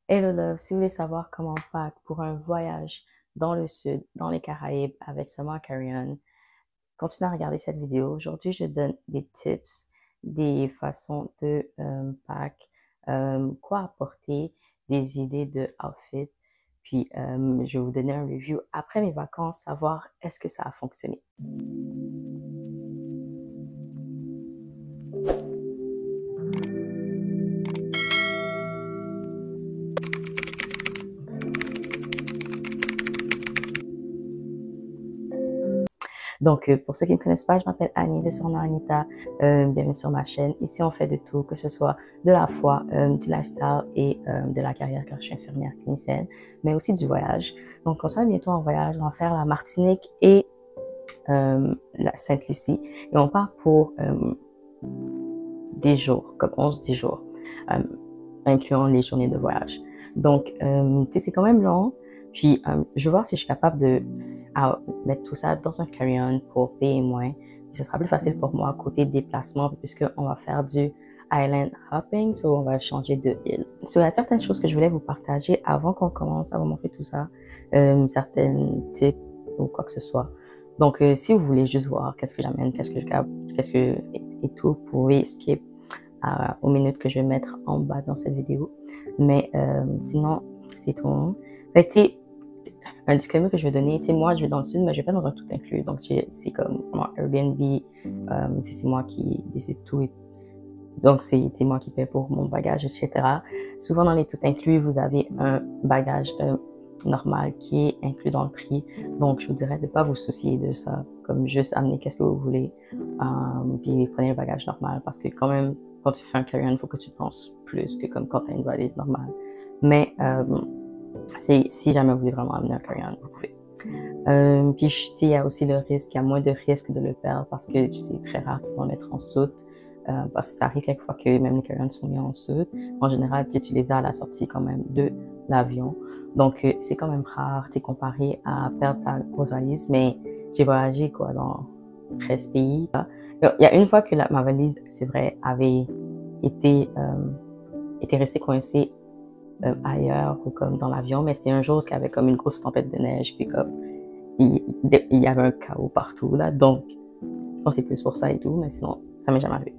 Hello love, si vous voulez savoir comment pack pour un voyage dans le sud, dans les Caraïbes avec seulement carry-on, continuez à regarder cette vidéo. Aujourd'hui, je donne des tips, des façons de pack, quoi apporter, des idées de outfit. Puis, je vais vous donner un review après mes vacances, savoir est-ce que ça a fonctionné. Donc, pour ceux qui ne me connaissent pas, je m'appelle Annie de surnom Anita. Bienvenue sur ma chaîne. Ici, on fait de tout, que ce soit de la foi, du lifestyle et de la carrière car je suis infirmière clinicienne, mais aussi du voyage. Donc, on sera bientôt en voyage. On va faire la Martinique et la Sainte-Lucie. Et on part pour 10 jours, comme 11-10 jours, incluant les journées de voyage. Donc, tu sais, c'est quand même long. Puis, je vais voir si je suis capable de mettre tout ça dans un carry-on pour payer moins. Puis, ce sera plus facile pour moi côté déplacement puisqu'on va faire du island hopping, so on va changer de île. So, il y a certaines choses que je voulais vous partager avant qu'on commence à vous montrer tout ça, certains tips ou quoi que ce soit. Donc, si vous voulez juste voir qu'est-ce que j'amène, et tout, vous pouvez skip aux minutes que je vais mettre en bas dans cette vidéo. Mais sinon, c'est tout. Fait que, un disclaimer que je vais donner, tu sais, moi, je vais dans le sud, mais je vais pas dans un tout inclus. Donc, c'est comme moi, Airbnb, c'est moi qui décide tout. Donc, c'est moi qui paie pour mon bagage, etc. Souvent, dans les tout inclus, vous avez un bagage normal qui est inclus dans le prix. Donc, je vous dirais de pas vous soucier de ça, comme juste amener qu'est-ce que vous voulez, puis prenez le bagage normal, parce que quand même, quand tu fais un carry-on, il faut que tu penses plus que comme quand tu as une valise normale. Mais si jamais vous voulez vraiment amener un carry-on, vous pouvez. Puis il y a aussi le risque, il y a moins de risque de le perdre parce que c'est très rare qu'ils vont le mettre en soute. Parce que ça arrive quelquefois que même les carry-ons sont mis en soute. En général, tu les as à la sortie quand même de l'avion. Donc, c'est quand même rare, comparé à perdre sa grosse valise. Mais j'ai voyagé, quoi, dans 13 pays. Il y a une fois que ma valise, c'est vrai, avait été restée coincée ailleurs ou comme dans l'avion. Mais c'était un jour où il y avait comme une grosse tempête de neige. Puis comme, il y avait un chaos partout, là. Donc, je pense que c'est plus pour ça et tout. Mais sinon, ça m'est jamais arrivé.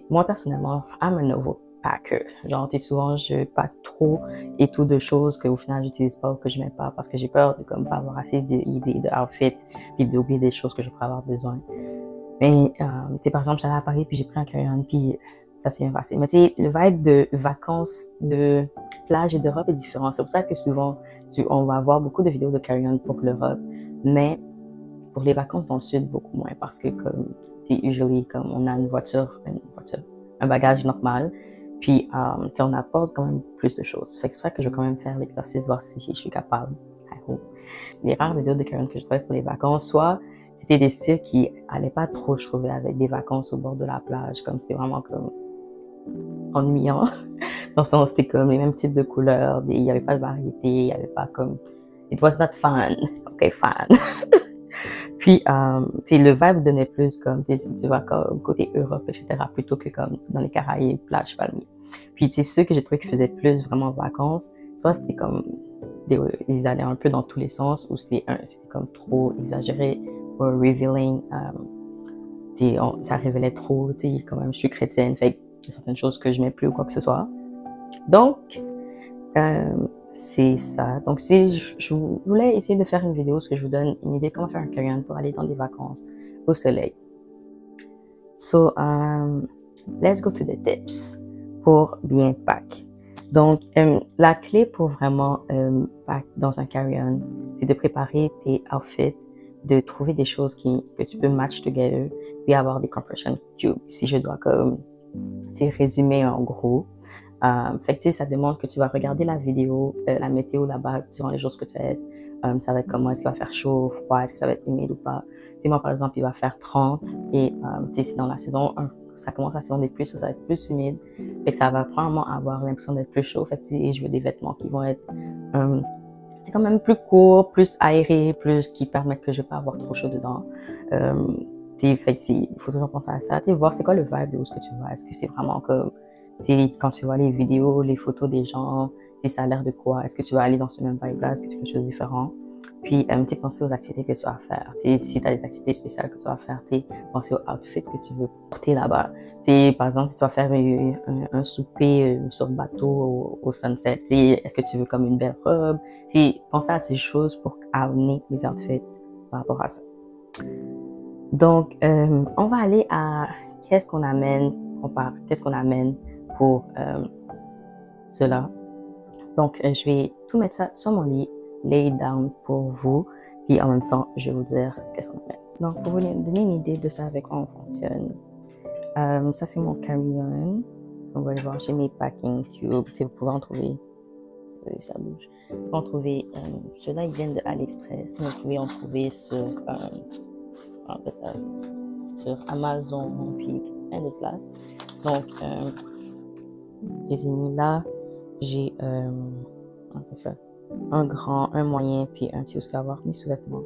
Moi, personnellement, I'm a novel packer. Genre, souvent, je pack trop et tout de choses qu'au final, j'utilise pas ou que je mets pas parce que j'ai peur de comme pas avoir assez d'idées de outfit puis d'oublier des choses que je pourrais avoir besoin. Mais, par exemple, j'allais à Paris puis j'ai pris un carry-on puis ça s'est bien passé. Mais le vibe de vacances, de plage et d'Europe est différent. C'est pour ça que souvent, on va avoir beaucoup de vidéos de carry-on pour l'Europe, mais pour les vacances dans le sud, beaucoup moins parce que comme usually comme on a une voiture, un bagage normal, puis on apporte quand même plus de choses. Fait que c'est pour ça que je vais quand même faire l'exercice, voir si je suis capable. I hope. Les rares vidéos de Karen que je trouvais pour les vacances, soit c'était des styles qui allaient pas trop, je trouvais, avec des vacances au bord de la plage, comme c'était vraiment comme ennuyant. Dans le sens, c'était comme les mêmes types de couleurs, il y avait pas de variété, il y avait pas comme, it was not fun. Okay, fun. Puis, le vibe donnait plus comme, si tu vas comme côté Europe, etc., plutôt que comme dans les Caraïbes, plage, palmier. Puis, ceux que j'ai trouvé qui faisaient plus vraiment vacances, soit c'était comme, ils allaient un peu dans tous les sens, ou c'était comme trop exagéré, ou revealing, ça révélait trop, quand même, je suis chrétienne, fait il y a certaines choses que je mets plus ou quoi que ce soit. Donc, c'est ça. Donc, si je voulais essayer de faire une vidéo, ce que je vous donne une idée comment faire un carry-on pour aller dans des vacances au soleil. So, let's go to the tips pour bien pack. Donc, la clé pour vraiment pack dans un carry-on, c'est de préparer tes outfits, de trouver des choses que tu peux match together, puis avoir des compression cubes. Si je dois comme résumer en gros. Fait que ça demande que tu vas regarder la vidéo, la météo là-bas durant les jours que tu vas être. Ça va être comment, est-ce qu'il va faire chaud, froid, est-ce que ça va être humide ou pas. Moi, par exemple, il va faire 30 et c'est dans la saison 1. Ça commence la saison des pluies, ça va être plus humide. Fait que ça va probablement avoir l'impression d'être plus chaud. Fait que je veux des vêtements qui vont être c'est quand même plus court, plus aéré, plus qui permettent que je ne vais pas avoir trop chaud dedans. Fait que il faut toujours penser à ça. Voir c'est quoi le vibe de où est-ce que tu vas. Est-ce que c'est vraiment comme quand tu vois les vidéos, les photos des gens, si ça a l'air de quoi, est-ce que tu vas aller dans ce même vibe-là, est-ce que tu fais quelque chose de différent. Puis, penser aux activités que tu vas faire. Si tu as des activités spéciales que tu vas faire, penser au outfit que tu veux porter là-bas. Par exemple, si tu vas faire un souper sur le bateau au sunset, est-ce que tu veux comme une belle robe? Penser à ces choses pour amener les outfits par rapport à ça. Donc, on va aller à qu'est-ce qu'on amène pour cela. Donc, je vais tout mettre ça sur mon lit, lay down pour vous, puis en même temps, je vais vous dire qu'est-ce qu'on amène. Donc, pour vous donner une idée de ça, avec quoi on fonctionne, ça c'est mon carry-on. On va aller voir chez mes packing cubes. Vous pouvez en trouver, ça bouge. Vous pouvez en trouver, ceux-là ils viennent de AliExpress. Vous pouvez en trouver sur Amazon, puis plein de places. Donc, je les ai mis là. J'ai un grand, un moyen, puis un petit où il va avoir mes sous-vêtements.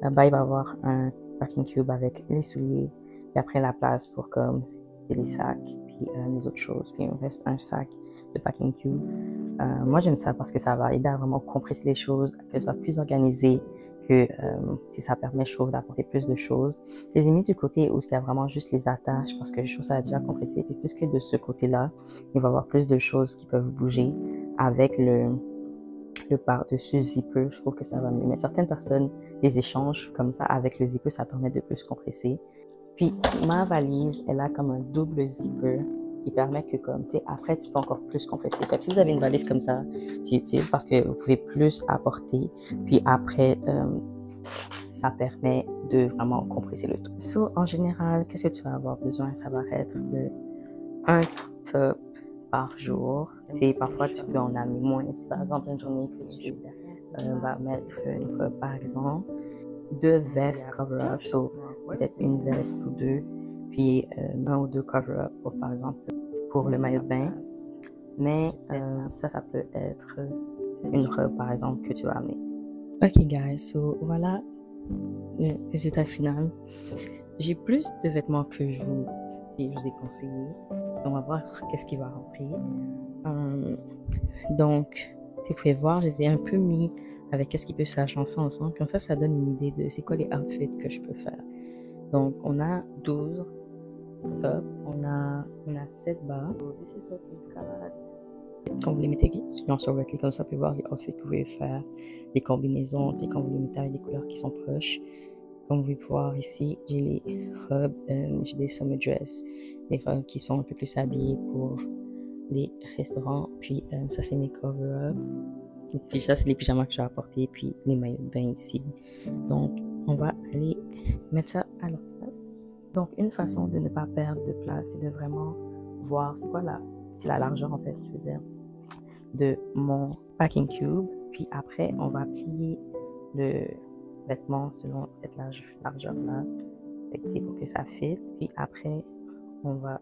Là-bas, il va y avoir un packing cube avec les souliers, puis après la place pour comme les sacs, puis les autres choses. Puis il me reste un sac de packing cube. Moi, j'aime ça parce que ça va aider à vraiment compresser les choses, que ce soit plus organisé, que si ça permet, je trouve, d'apporter plus de choses. Je les ai mis du côté où il y a vraiment juste les attaches parce que je trouve ça a déjà compressé. Puis puisque de ce côté-là, il va y avoir plus de choses qui peuvent bouger avec le par-dessus zipper, je trouve que ça va mieux. Mais certaines personnes, les échanges comme ça avec le zipper, ça permet de plus compresser. Puis ma valise, elle a comme un double zipper qui permet que comme, tu sais, après, tu peux encore plus compresser. Fait que si vous avez une valise comme ça, c'est utile parce que vous pouvez plus apporter. Puis après, ça permet de vraiment compresser le tout. So, en général, qu'est-ce que tu vas avoir besoin? Ça va être de un top par jour. Parfois, tu peux en amener moins. Si par exemple, une journée que tu vas mettre une robe, par exemple, 2 vestes cover-up, so peut-être une veste ou 2, puis 1 ou 2 cover-up pour, par exemple, pour le maillot de bain. Mais ça peut être une robe, par exemple, que tu vas amener. Ok, guys, so voilà le résultat final. J'ai plus de vêtements que je vous ai conseillé. On va voir qu'est-ce qui va rentrer. Donc, vous pouvez voir, je les ai un peu mis avec qu'est-ce qui peut s'agencer ensemble. Comme ça donne une idée de c'est quoi les outfits que je peux faire. Donc, on a 12 tops, on a 7 bas. So, this is what we've got. Quand vous les mettez sur votre lit, comme ça, vous pouvez voir les outfits que vous pouvez faire, les combinaisons, quand vous les mettez avec des couleurs qui sont proches. Comme vous pouvez voir ici, j'ai les robes, j'ai des summer dress, des robes qui sont un peu plus habillées pour les restaurants. Puis ça, c'est mes cover-up. Puis ça, c'est les pyjamas que j'ai apportés, puis les maillots de bain ici. Donc, on va aller mettre ça à leur place. Donc, une façon de ne pas perdre de place, c'est de vraiment voir c'est quoi la largeur, en fait, je veux dire, de mon packing cube. Puis après, on va plier le vêtement selon cette largeur-là, pour que ça fit. Puis après, on va,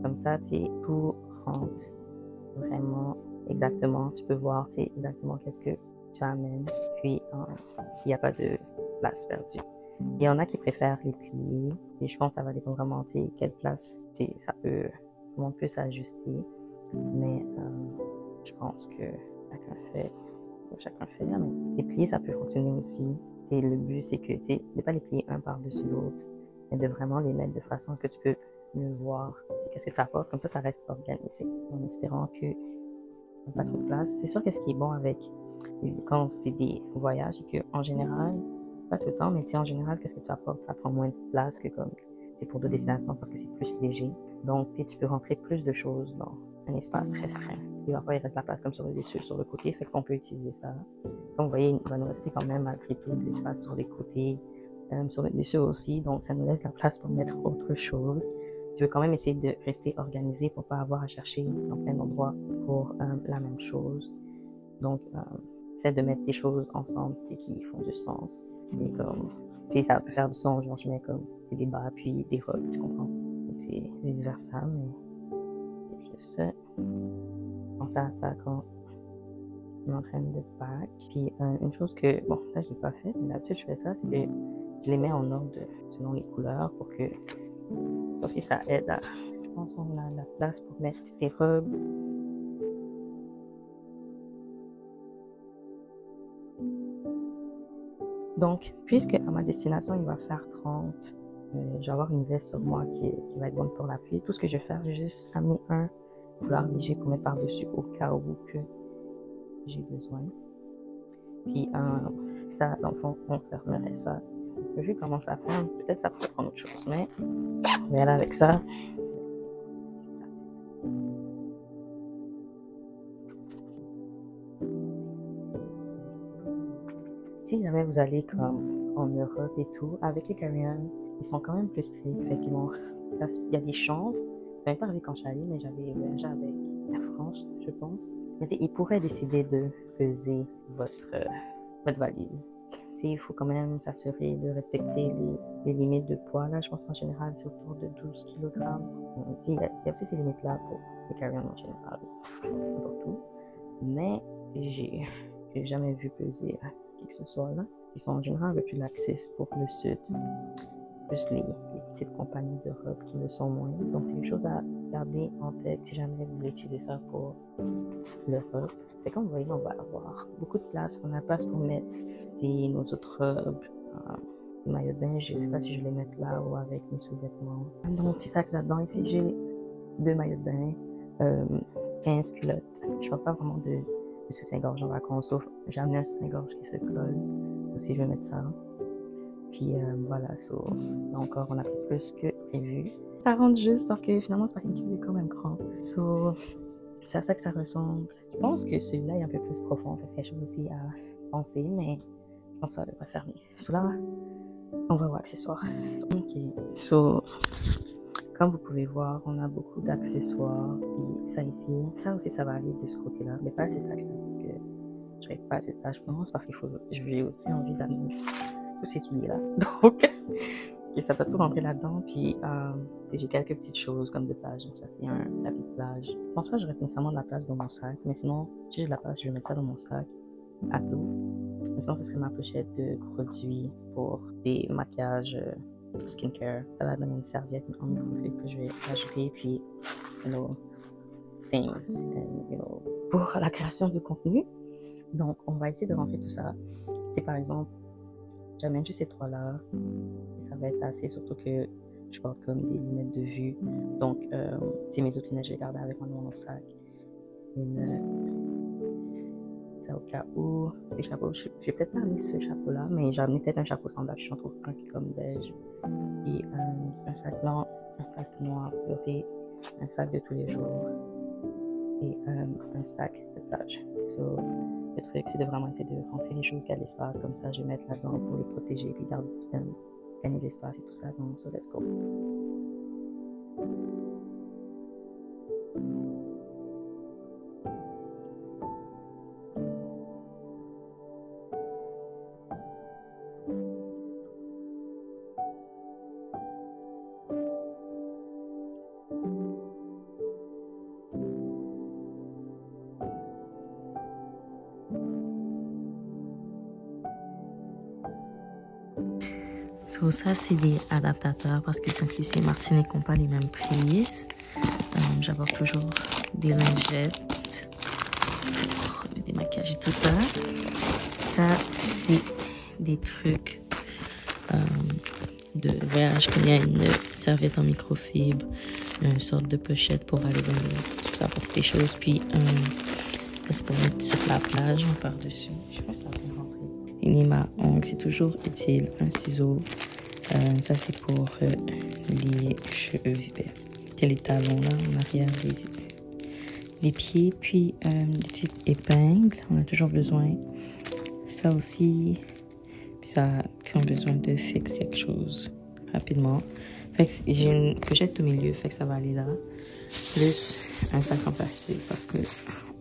comme ça, tout rentre vraiment exactement. Tu peux voir, exactement qu'est-ce que tu amènes. Puis, il n'y a pas de place perdue. Il y en a qui préfèrent les plier. Et je pense que ça va dépendre vraiment, quelle place, ça peut, tout le monde peut s'ajuster. Mais je pense que chacun fait bien. Mais plier, ça peut fonctionner aussi. Le but, c'est que, de pas les plier un par-dessus l'autre, mais de vraiment les mettre de façon à ce que tu peux mieux voir qu'est-ce que tu apportes. Comme ça reste organisé. En espérant que pas trop de place. C'est sûr que ce qui est bon avec quand c'est des voyages, c'est qu'en général, pas tout le temps, mais en général, qu'est-ce que tu apportes, ça prend moins de place que comme c'est pour 2 destinations parce que c'est plus léger. Donc, tu peux rentrer plus de choses dans un espace restreint. Et parfois, il reste la place comme sur le dessus, sur le côté, fait qu'on peut utiliser ça. Donc, vous voyez, il va nous rester quand même malgré tout de l'espace sur les côtés, sur le dessus aussi. Donc, ça nous laisse la place pour mettre autre chose. Tu veux quand même essayer de rester organisé pour pas avoir à chercher dans plein d'endroits pour la même chose. Donc, essaie de mettre des choses ensemble qui font du sens. C'est comme, ça peut faire du sens, genre je mets comme des bas puis des robes, tu comprends? C'est vice versa, mais c'est juste ça. Pensez à ça quand on est en train de pack. Puis une chose que, bon, là je l'ai pas fait, mais d'habitude je fais ça, c'est que je les mets en ordre selon les couleurs pour que aussi ça aide à pense qu'on a la place pour mettre des robes. Donc, puisque à ma destination, il va faire 30, je vais avoir une veste sur moi qui va être bonne pour la pluie. Tout ce que je vais faire, je vais juste amener un foulard léger pour mettre par-dessus au cas où que j'ai besoin. Puis ça, dans le fond, on fermerait ça. Vu comment ça ferme, peut-être ça pourrait prendre autre chose, mais on va aller avec ça. Si jamais vous allez comme en Europe et tout, avec les Caribéens, ils sont quand même plus stricts, fait qu'ils vont, il y a des chances, je n'avais pas arrivé quand je suis allée, mais j'avais voyagé avec la France, je pense. Mais ils pourraient décider de peser votre valise. Il faut quand même s'assurer de respecter les limites de poids. Là, je pense qu'en général, c'est autour de 12 kg. Il y a aussi ces limites-là pour les Caribéens en général, pour tout. Mais j'ai jamais vu peser qui que ce soit là. Ils sont en général un peu plus laxistes pour le sud, plus les petites compagnies d'Europe qui le sont moins. Donc, c'est quelque chose à garder en tête si jamais vous voulez utiliser ça pour l'Europe. Fait comme vous voyez, on va avoir beaucoup de place. On a la place pour mettre nos autres robes, les maillots de bain. Je sais pas si je vais les mettre là ou avec mes sous-vêtements. Dans mon petit sac là-dedans, ici, j'ai 2 maillots de bain, 15 culottes. Je parle pas vraiment de soutien-gorge en vacances, sauf j'ai amené un soutien-gorge qui se colle. Aussi, je vais mettre ça. Puis voilà, là encore, on a pris plus que prévu. Ça rentre juste parce que finalement, ce parking cube est quand même grand. C'est à ça que ça ressemble. Je pense que celui-là est un peu plus profond, fait que c'est quelque chose aussi à penser, mais je pense que ça devrait faire mieux. Là, on va voir accessoires. Ok, comme vous pouvez voir, on a beaucoup d'accessoires. Puis ça ici, ça aussi, ça va aller de ce côté-là. Mais pas assez ça, parce que je n'aurai pas assez de place, je pense, parce qu'il faut, j'ai aussi envie d'amener tous ces souliers-là. Donc, et ça va tout rentrer là-dedans. Puis, j'ai quelques petites choses comme de plage. Donc, ça, c'est un tapis de plage. Je pense pas que j'aurais nécessairement de la place dans mon sac. Mais sinon, si j'ai de la place, je vais mettre ça dans mon sac à dos. Mais sinon, ce serait ma pochette de produits pour des maquillages, skincare. Ça va donner une serviette en microfibre que je vais ajouter. Puis, things. Pour la création de contenu. Donc, on va essayer de rentrer tout ça. C'est par exemple, j'amène juste ces 3-là. Ça va être assez, surtout que je porte comme des lunettes de vue. Donc, mes autres lunettes, je vais garder avec moi dans mon sac. Ça au cas où. Les chapeaux, je vais peut-être pas amener ce chapeau-là, mais j'ai amené peut-être un chapeau semblable. Je trouve un qui est comme beige. Et un sac blanc, un sac noir doré, un sac de tous les jours et un sac de plage. Le truc, c'est de vraiment essayer de rentrer les choses qui a de l'espace. Comme ça, je vais mettre là-dedans pour les protéger et gagner de l'espace et tout ça. Donc, let's go. Ça, c'est des adaptateurs parce que Saint-Lucie et Martinique n'ont pas les mêmes prises. J'apporte toujours des lingettes pour le démaquillage et tout ça. Ça, c'est des trucs de voyage. Il y a une serviette en microfibre, une sorte de pochette pour aller dans tout ça, pour des choses. Puis, ça, c'est pour mettre sur la plage, par-dessus. Je sais pas si ça va bien rentrer. Une lime à ongles, c'est toujours utile. Un ciseau. Ça, c'est pour les cheveux, les talons là, en arrière les pieds. Puis, des petites épingles, on a toujours besoin. Ça aussi. Puis ça, si on a besoin de fixer quelque chose rapidement. Fait que j'ai une pochette au milieu, fait que ça va aller là. Plus un sac en plastique parce que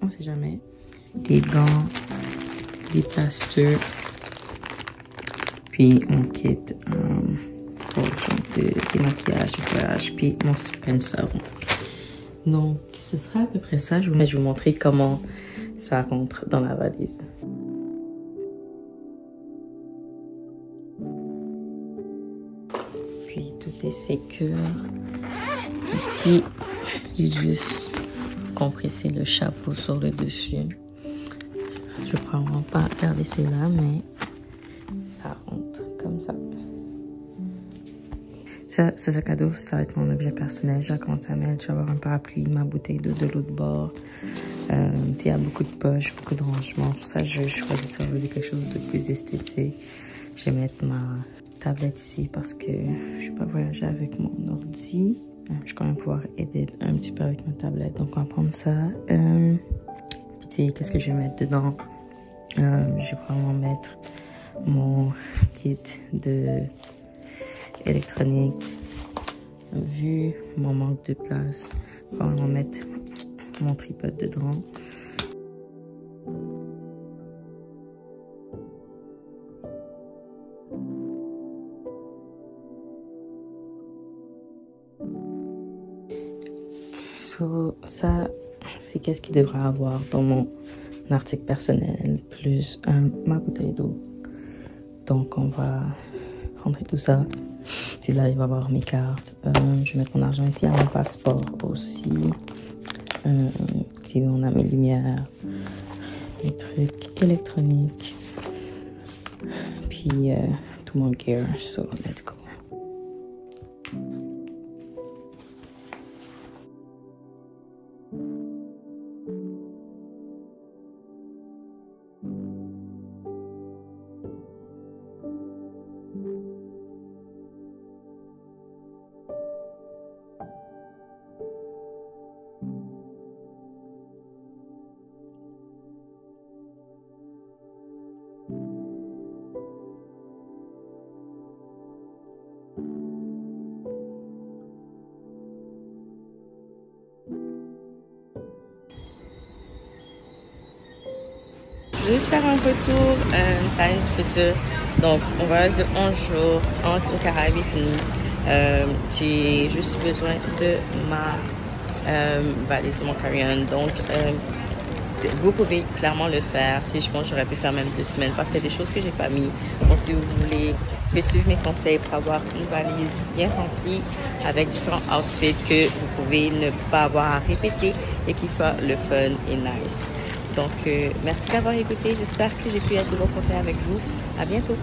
on sait jamais. Des gants, des plasters. Puis on quitte pour des maquillages, des voyages, puis mon spray savon. Donc, ce sera à peu près ça. Je vais vous montrer comment ça rentre dans la valise. Puis tout est sécure. Ici, j'ai juste compressé le chapeau sur le dessus. Je ne vais probablement pas garder celui-là, mais ça rentre comme ça. Ce sac à dos, ça va être mon objet personnel. Je vais commencer à mettre, je vais avoir un parapluie, ma bouteille d'eau de l'autre bord. Il y a beaucoup de poches, beaucoup de rangements. Pour ça, je choisis ça, je veux quelque chose de plus esthétique. Je vais mettre ma tablette ici parce que je ne vais pas voyager avec mon ordi. Je vais quand même pouvoir aider un petit peu avec ma tablette. Donc, on va prendre ça. Puis, qu'est-ce que je vais mettre dedans? Je vais probablement mettre mon kit de électronique. Vu mon manque de place, je vais probablement mettre mon tripode dedans. So, ça, c'est qu'est-ce qu'il devrait avoir dans mon article personnel, plus ma bouteille d'eau. Donc, on va rentrer tout ça. Puis là, il va y avoir mes cartes. Je vais mettre mon argent ici, mon passeport aussi. Ici, on a mes lumières, mes trucs électroniques. Puis, tout mon gear. So, let's go. Juste faire un retour, Science du futur. Donc, on voyage de 11 jours entre le Caraïbes est fini. J'ai juste besoin de ma valise, de mon carry-on. Donc, vous pouvez clairement le faire. Si je pense que j'aurais pu faire même 2 semaines parce qu'il y a des choses que j'ai pas mis. Donc, si vous voulez, suivre mes conseils pour avoir une valise bien remplie avec différents outfits que vous pouvez ne pas avoir à répéter et qui soit le fun et nice. Donc, merci d'avoir écouté. J'espère que j'ai pu être de bons conseils avec vous. À bientôt.